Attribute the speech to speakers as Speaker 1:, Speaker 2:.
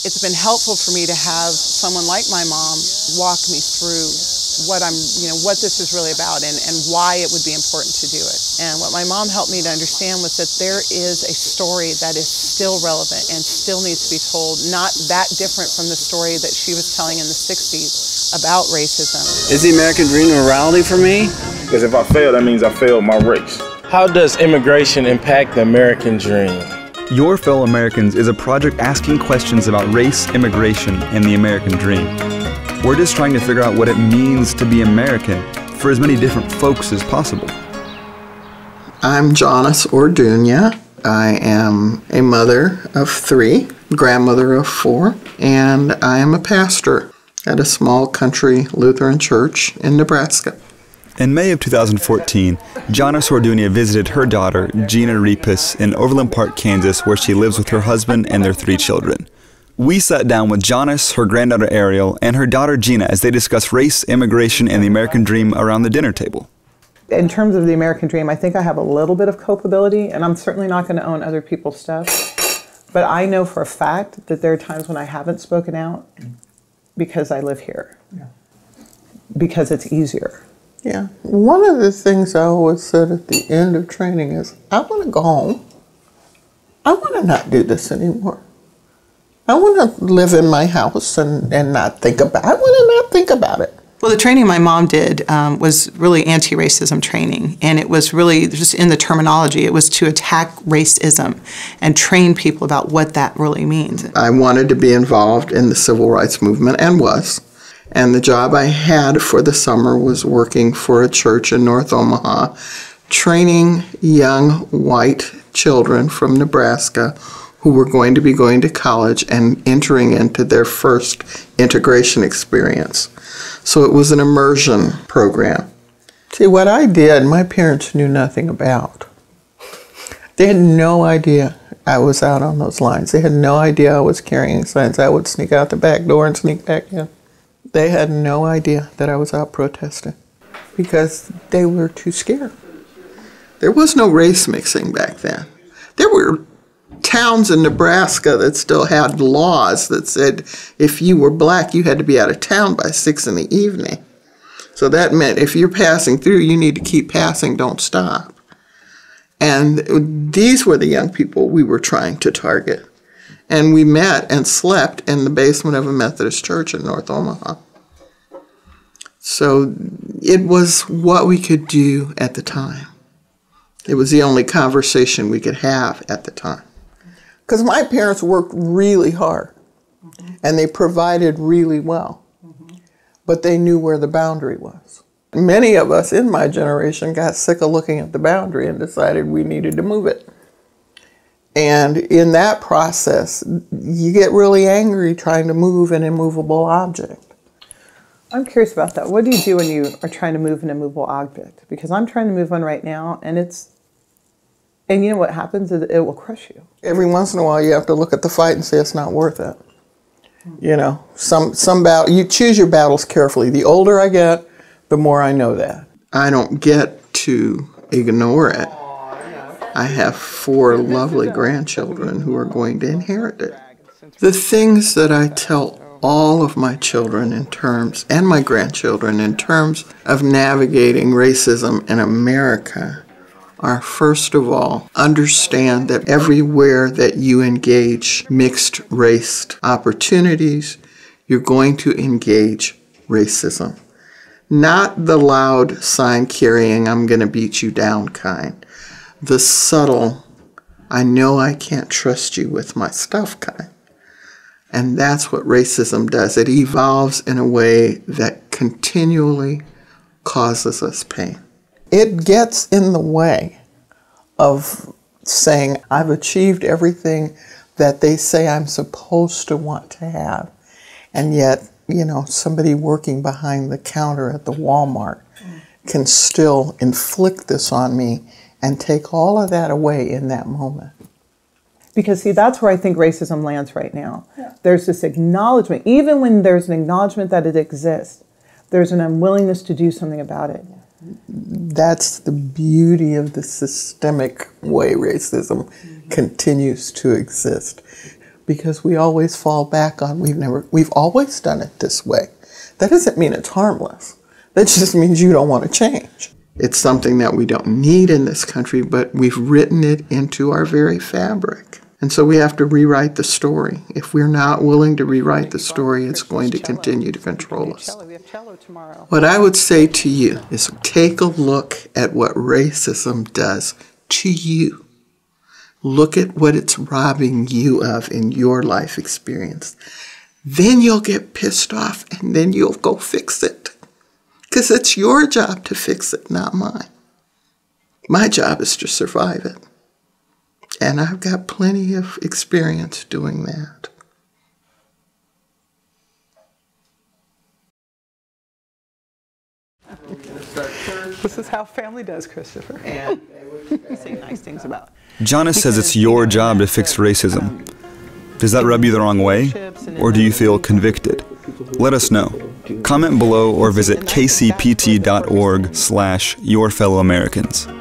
Speaker 1: It's been helpful for me to have someone like my mom walk me through what what this is really about and why it would be important to do it. And what my mom helped me to understand was that there is a story that is still relevant and still needs to be told, not that different from the story that she was telling in the 60s about racism.
Speaker 2: Is the American dream a reality for me?
Speaker 3: Because if I fail, that means I failed my race.
Speaker 4: How does immigration impact the American dream?
Speaker 5: Your Fellow Americans is a project asking questions about race, immigration, and the American dream. We're just trying to figure out what it means to be American for as many different folks as possible.
Speaker 6: I'm Johnice Orduna. I am a mother of 3, grandmother of 4, and I am a pastor at a small country Lutheran church in Nebraska.
Speaker 5: In May of 2014, Johnice Orduna visited her daughter, Jeanna Repass, in Overland Park, Kansas, where she lives with her husband and their 3 children. We sat down with Johnice, her granddaughter Ariel, and her daughter Jeanna as they discuss race, immigration, and the American dream around the dinner table.
Speaker 1: In terms of the American dream, I think I have a little bit of culpability, and I'm certainly not going to own other people's stuff. But I know for a fact that there are times when I haven't spoken out because I live here. Yeah. Because it's easier.
Speaker 6: Yeah. One of the things I always said at the end of training is, I want to go home. I want to not do this anymore. I want to live in my house and not think about it. I want to not think about it.
Speaker 7: Well, the training my mom did was really anti-racism training, and it was really just in the terminology. It was to attack racism and train people about what that really means.
Speaker 6: I wanted to be involved in the civil rights movement and was. And the job I had for the summer was working for a church in North Omaha, training young white children from Nebraska who were going to be going to college and entering into their first integration experience. So it was an immersion program. See, what I did, my parents knew nothing about. They had no idea I was out on those lines. They had no idea I was carrying signs. I would sneak out the back door and sneak back in. They had no idea that I was out protesting because they were too scared. There was no race mixing back then. There were towns in Nebraska that still had laws that said if you were black, you had to be out of town by 6 in the evening. So that meant if you're passing through, you need to keep passing, don't stop. And these were the young people we were trying to target. And we met and slept in the basement of a Methodist church in North Omaha. So it was what we could do at the time. It was the only conversation we could have at the time. Because my parents worked really hard, and they provided really well, but they knew where the boundary was. Many of us in my generation got sick of looking at the boundary and decided we needed to move it. And in that process, you get really angry trying to move an immovable object.
Speaker 1: I'm curious about that. What do you do when you are trying to move an immovable object? Because I'm trying to move one right now, and you know what happens is it will crush you.
Speaker 6: Every once in a while, you have to look at the fight and say it's not worth it. You know, some battle, you choose your battles carefully. The older I get, the more I know that. I don't get to ignore it. I have 4 lovely grandchildren who are going to inherit it. The things that I tell all of my children in terms, and my grandchildren in terms of navigating racism in America are, first of all, understand that everywhere that you engage mixed-race opportunities, you're going to engage racism. Not the loud sign-carrying, I'm going to beat you down kind. The subtle, I know I can't trust you with my stuff kind. And that's what racism does. It evolves in a way that continually causes us pain. It gets in the way of saying, I've achieved everything that they say I'm supposed to want to have. And yet, you know, somebody working behind the counter at the Walmart can still inflict this on me and take all of that away in that moment.
Speaker 1: Because, see, that's where I think racism lands right now. Yeah. There's this acknowledgement, even when there's an acknowledgement that it exists, there's an unwillingness to do something about it.
Speaker 6: That's the beauty of the systemic way racism continues to exist. because we always fall back on we've always done it this way. That doesn't mean it's harmless. That just means you don't want to change. It's something that we don't need in this country, but we've written it into our very fabric. And so we have to rewrite the story. If we're not willing to rewrite the story, it's going to continue to control us. What I would say to you is take a look at what racism does to you. Look at what it's robbing you of in your life experience. Then you'll get pissed off and then you'll go fix it. Because it's your job to fix it, not mine. My job is to survive it. And I've got plenty of experience doing that.
Speaker 1: This is how family does, Christopher. And you say nice things about.
Speaker 5: Johnice says it's your job to fix racism. Does that rub you the wrong way? Or do you feel convicted? Let us know. Comment below or visit kcpt.org/yourfellowamericans.